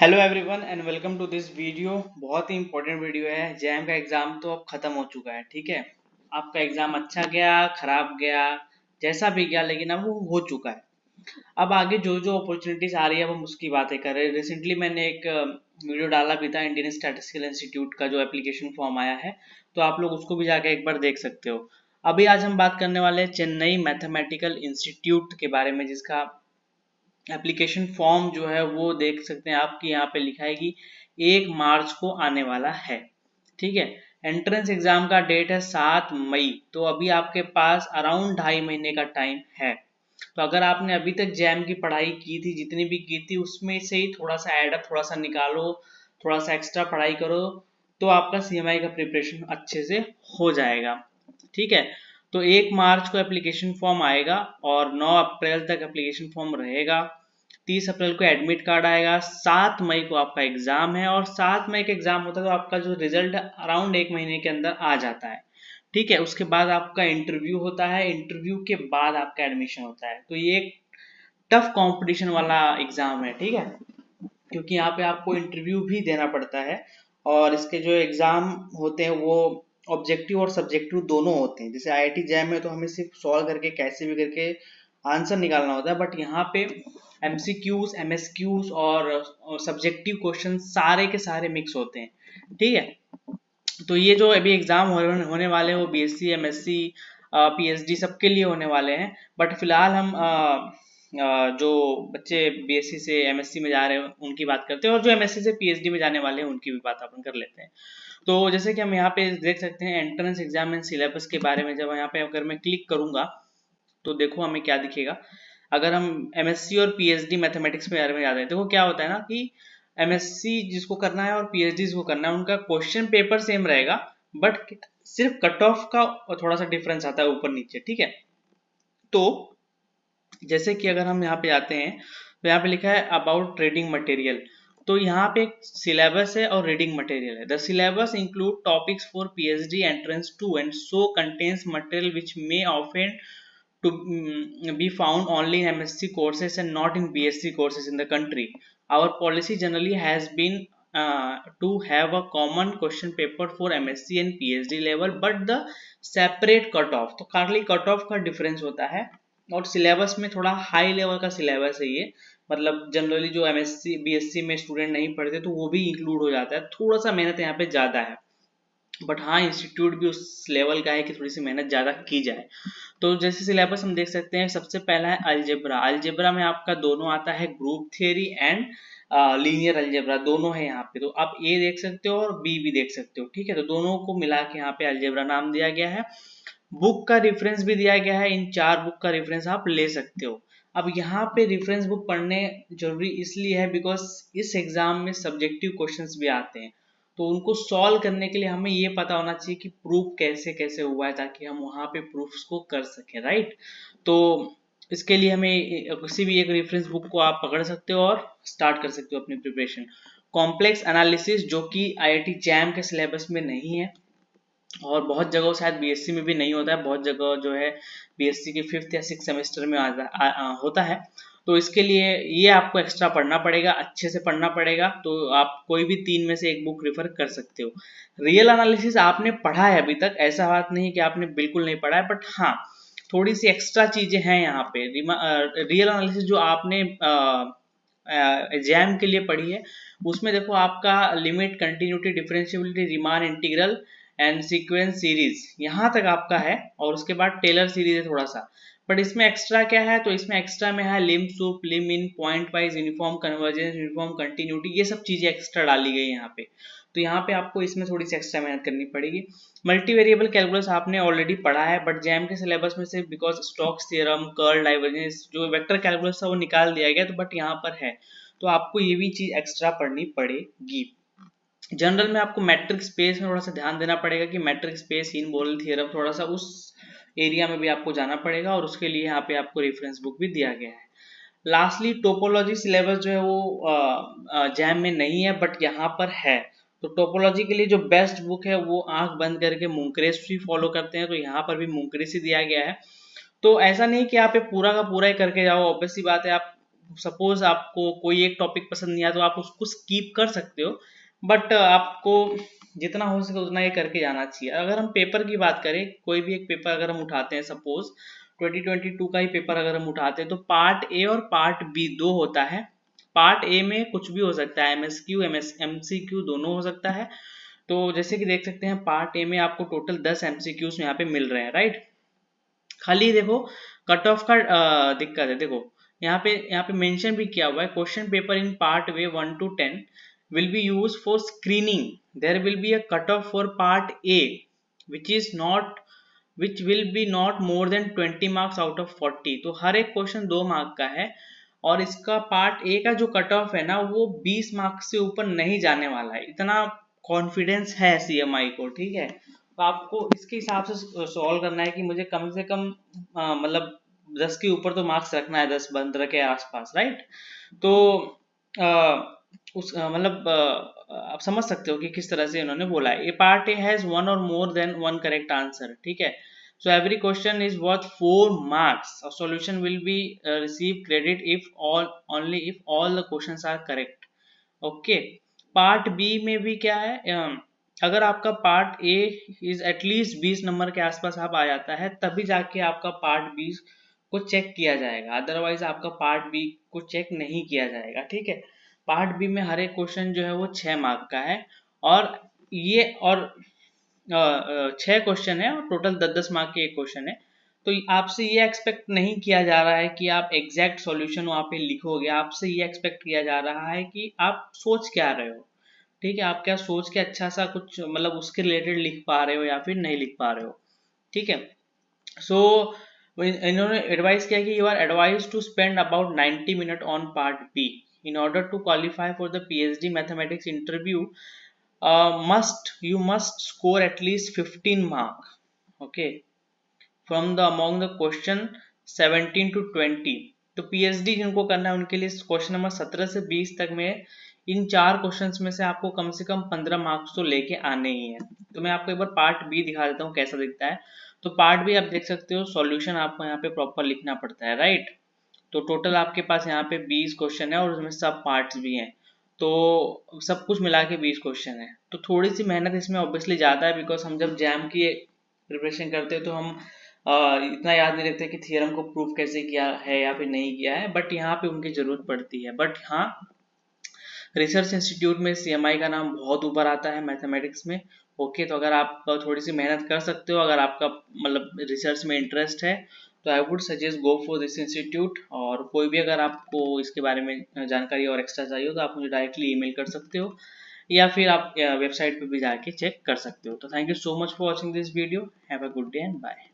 Hello everyone and welcome to this video. बहुत ही important video है। जैम का एग्जाम तो अब खत्म हो चुका है, ठीक है। आपका एग्जाम अच्छा गया, खराब गया, जैसा भी गया, लेकिन अब वो हो चुका है। अब आगे जो जो अपॉर्चुनिटीज आ रही है अब हम उसकी बातें कर रहे हैं। रिसेंटली मैंने एक वीडियो डाला भी था इंडियन स्टैटिस्टिकल इंस्टीट्यूट का जो एप्लीकेशन फॉर्म आया है, तो आप लोग उसको भी जाके एक बार देख सकते हो। अभी आज हम बात करने वाले हैं चेन्नई मैथमेटिकल इंस्टीट्यूट के बारे में, जिसका एप्लीकेशन फॉर्म जो है वो देख सकते हैं आप कि यहाँ पे लिखा है कि 1 मार्च को आने वाला है, ठीक है। एंट्रेंस एग्जाम का डेट है 7 मई, तो अभी आपके पास अराउंड 2.5 महीने का टाइम है। तो अगर आपने अभी तक जैम की पढ़ाई की थी, जितनी भी की थी, उसमें से ही थोड़ा सा एडअप, थोड़ा सा निकालो, थोड़ा सा एक्स्ट्रा पढ़ाई करो, तो आपका सीएमआई का प्रिपरेशन अच्छे से हो जाएगा, ठीक है। तो 1 मार्च को एप्लीकेशन फॉर्म आएगा और 9 अप्रैल तक एप्लीकेशन फॉर्म रहेगा। 30 अप्रैल को एडमिट कार्ड आएगा। 7 मई को आपका एग्जाम है, और 7 मई का एग्जाम होता है तो आपका जो रिजल्ट अराउंड 1 महीने के अंदर आ जाता है, ठीक है। उसके बाद आपका इंटरव्यू होता है, इंटरव्यू के बाद आपका एडमिशन होता है। तो ये एक टफ कंपटीशन वाला एग्जाम है, ठीक है, क्योंकि यहाँ पे आपको इंटरव्यू भी देना पड़ता है। और इसके जो एग्जाम होते हैं वो ऑब्जेक्टिव और सब्जेक्टिव दोनों होते हैं। जैसे आईआईटी जैम में तो हमें सिर्फ सॉल्व करके कैसे भी करके आंसर निकालना होता है, बट यहाँ पे एमसीक्यूज, एमएसक्यूज और सब्जेक्टिव क्वेश्चन सारे के सारे मिक्स होते हैं, ठीक है। तो ये जो अभी एग्जाम होने वाले हैं वो बीएससी, एमएससी, पीएचडी सबके लिए होने वाले हैं। बट फिलहाल हम जो बच्चे बीएससी से एमएससी में जा रहे हैं उनकी बात करते हैं, और जो एमएससी से पीएचडी में जाने वाले हैं उनकी भी बात अपन कर लेते हैं। तो जैसे कि हम यहाँ पे देख सकते हैं एंट्रेंस एग्जाम एंड सिलेबस के बारे में, जब यहाँ पे अगर मैं क्लिक करूंगा तो देखो हमें क्या दिखेगा। अगर हम एमएससी और पीएचडी मैथमेटिक्स में बारे में याद है, देखो क्या होता है ना कि एमएससी जिसको करना है और पीएचडी जिसको करना है उनका क्वेश्चन पेपर सेम रहेगा, बट सिर्फ कट ऑफ का थोड़ा सा डिफरेंस आता है ऊपर नीचे, ठीक है। तो जैसे कि अगर हम यहाँ पे आते हैं तो यहाँ पे लिखा है अबाउट ट्रेडिंग मटेरियल। तो यहाँ पे एक सिलेबस है और रीडिंग मटेरियल है। The syllabus include topics for PhD entrance too and so contains material which may often to be found only in MSc courses and not in BSc courses in the country. Our policy generally has been to have a common question paper for MSc and PhD level, but the separate cut off, तो खाली cut off का difference होता है। और syllabus में थोड़ा high level का syllabus है ये, मतलब जनरली जो एमएससी बीएससी में स्टूडेंट नहीं पढ़ते तो वो भी इंक्लूड हो जाता है। थोड़ा सा मेहनत यहाँ पे ज़्यादा है, बट हाँ इंस्टीट्यूट भी उस लेवल का है कि थोड़ी सी मेहनत ज़्यादा की जाए। तो जैसे सिलेबस हम देख सकते हैं, सबसे पहला है अलजेब्रा। अलजेब्रा में आपका दोनों आता है, group theory and linear algebra, दोनों है यहाँ पे। तो आप ए देख सकते हो और बी भी देख सकते हो, ठीक है। तो दोनों को मिला के यहाँ पे अलजेब्रा नाम दिया गया है। बुक का रेफरेंस भी दिया गया है, इन 4 बुक का रेफरेंस आप ले सकते हो। अब यहाँ पे रेफरेंस बुक पढ़ने जरूरी इसलिए है बिकॉज इस एग्जाम में सब्जेक्टिव क्वेश्चंस भी आते हैं, तो उनको सॉल्व करने के लिए हमें ये पता होना चाहिए कि प्रूफ कैसे कैसे हुआ है, ताकि हम वहां पे प्रूफ्स को कर सकें, राइट। तो इसके लिए हमें किसी भी एक रेफरेंस बुक को आप पकड़ सकते हो और स्टार्ट कर सकते हो अपनी प्रिपरेशन। कॉम्प्लेक्स एनालिसिस जो कि आईआईटी जैम के सिलेबस में नहीं है, और बहुत जगह शायद बीएससी में भी नहीं होता है, बहुत जगह जो है बीएससी के 5th या 6th सेमेस्टर में होता है। तो इसके लिए ये आपको एक्स्ट्रा पढ़ना पड़ेगा, अच्छे से पढ़ना पड़ेगा। तो आप कोई भी 3 में से एक बुक रेफर कर सकते हो। रियल एनालिसिस आपने पढ़ा है अभी तक, ऐसा बात नहीं कि आपने बिल्कुल नहीं पढ़ा है, बट हाँ थोड़ी सी एक्स्ट्रा चीजें हैं यहाँ पे। रियल एनालिसिस जो आपने एग्जाम के लिए पढ़ी है उसमें देखो आपका limit, continuity, differentiability, Riemann integral and sequence series यहाँ तक आपका है, और उसके बाद टेलर सीरीज है थोड़ा सा। बट इसमें एक्स्ट्रा क्या है, तो इसमें एक्स्ट्रा में है lim sup, lim inf, point wise, uniform convergence, uniform continuity, ये सब चीजें एक्स्ट्रा डाली गई यहाँ पे। तो यहाँ पे आपको इसमें थोड़ी सी एक्स्ट्रा मेहनत करनी पड़ेगी। मल्टीवेरिएबल कैलकुलस आपने ऑलरेडी पढ़ा है, बट जैम के सिलेबस में से because Stokes theorem, curl, divergence, जो वेक्टर कैलकुलस था वो निकाल दिया गया, तो बट यहाँ पर है, तो आपको ये भी चीज एक्स्ट्रा पढ़नी पड़ेगी। जनरल में आपको मैट्रिक स्पेस में थोड़ा सा ध्यान देना पड़ेगा कि मैट्रिक स्पेस, इन बोल थ्योरम, थोड़ा सा उस एरिया में भी आपको जाना पड़ेगा, और उसके लिए यहाँ पे आपको रेफरेंस बुक भी दिया गया है। लास्टली टोपोलॉजी सिलेबस जो है वो जैम में नहीं है, बट यहाँ पर है। तो टोपोलॉजी के लिए जो बेस्ट बुक है वो आंख बंद करके मुंकरेस भी फॉलो करते हैं, तो यहाँ पर भी मुंकरेस ही दिया गया है। तो ऐसा नहीं कि आप ये पूरा का पूरा ही करके जाओ, ऑब्वियस सी बात है आप सपोज आपको कोई एक टॉपिक पसंद नहीं आया तो आप उसको स्किप कर सकते हो, बट आपको जितना हो सके उतना ये करके जाना चाहिए। अगर हम पेपर की बात करें, कोई भी एक पेपर अगर हम उठाते हैं, सपोज 2022 का ही पेपर अगर हम उठाते हैं, तो पार्ट ए और पार्ट बी दो होता है। पार्ट ए में कुछ भी हो सकता है, MSQ MCQ दोनों हो सकता है। तो जैसे कि देख सकते हैं पार्ट ए में आपको टोटल 10 MCQs यहाँ पे मिल रहे हैं, राइट। खाली देखो कट ऑफ का दिक्कत है। देखो यहाँ पे मेंशन भी किया हुआ है, question paper in part way 1 to 10 will be used for screening. There will be a cutoff for part A which is not which will be not more than 20 marks out of 40। तो हर एक question 2 mark का है, और इसका part A का जो cut off है ना वो 20 मार्क्स से ऊपर नहीं जाने वाला है, इतना कॉन्फिडेंस है CMI को, ठीक है। तो आपको इसके हिसाब से सॉल्व करना है कि मुझे कम से कम मतलब 10 के ऊपर तो मार्क्स रखना है, 10-15 के आसपास, राइट। तो मतलब आप समझ सकते हो कि किस तरह से उन्होंने बोला है। A part A has one or more than one correct answer, ठीक है। So every question is worth 4 marks. Solution will be receive credit if only if all the questions are correct. Okay. Part B में भी क्या है, अगर आपका part A is at least 20 number के आसपास आप आ जाता है, तभी जाके आपका पार्ट बी को चेक किया जाएगा, अदरवाइज आपका पार्ट बी को चेक नहीं किया जाएगा, ठीक है। पार्ट बी में हर एक क्वेश्चन जो है वो 6 मार्क का है, और ये और 6 क्वेश्चन है, और टोटल 10-10 मार्क के एक क्वेश्चन है। तो आपसे ये एक्सपेक्ट नहीं किया जा रहा है कि आप एग्जैक्ट सॉल्यूशन वहाँ पे लिखोगे, आपसे ये एक्सपेक्ट किया जा रहा है कि आप सोच क्या रहे हो, ठीक है। आप क्या सोच के अच्छा सा कुछ मतलब उसके रिलेटेड लिख पा रहे हो या फिर नहीं लिख पा रहे हो, ठीक है। सो इन्होंने एडवाइस किया कि you are advise to spend about 90 minute on part B in order to qualify for the PhD mathematics interview. You must score at least 15 mark, okay, from the among the question 17 to 20। तो PhD जिनको करना है उनके लिए question number 17 से 20 तक में इन 4 questions में से आपको कम से कम 15 मार्क्स तो लेके आने ही है। तो मैं आपको एक बार पार्ट बी दिखा देता हूँ कैसा दिखता है। तो पार्ट बी आप देख सकते हो, सॉल्यूशन आपको यहाँ पे प्रॉपर लिखना पड़ता है, राइट। तो टोटल आपके पास यहाँ पे 20 क्वेश्चन है, और उसमें सब पार्ट्स भी हैं, तो सब कुछ मिला के 20 क्वेश्चन है। तो थोड़ी सी मेहनत इसमें ऑब्वियसली ज़्यादा है, बिकॉज हम जब जैम की प्रिपरेशन करते हैं तो हम इतना याद नहीं रखते कि थियरम को प्रूव कैसे किया है या फिर नहीं किया है, बट यहाँ पे उनकी ज़रूरत पड़ती है। बट हाँ, रिसर्च इंस्टीट्यूट में CMI का नाम बहुत ऊपर आता है मैथमेटिक्स में। ओके, तो अगर आप थोड़ी सी मेहनत कर सकते हो, अगर आपका मतलब रिसर्च में इंटरेस्ट है, तो I would suggest go for this institute. और कोई भी अगर आपको इसके बारे में जानकारी और एक्स्ट्रा चाहिए हो तो आप मुझे डायरेक्टली ईमेल कर सकते हो, या फिर आप वेबसाइट पे भी जाके चेक कर सकते हो। तो thank you so much for watching this video. Have a good day and bye.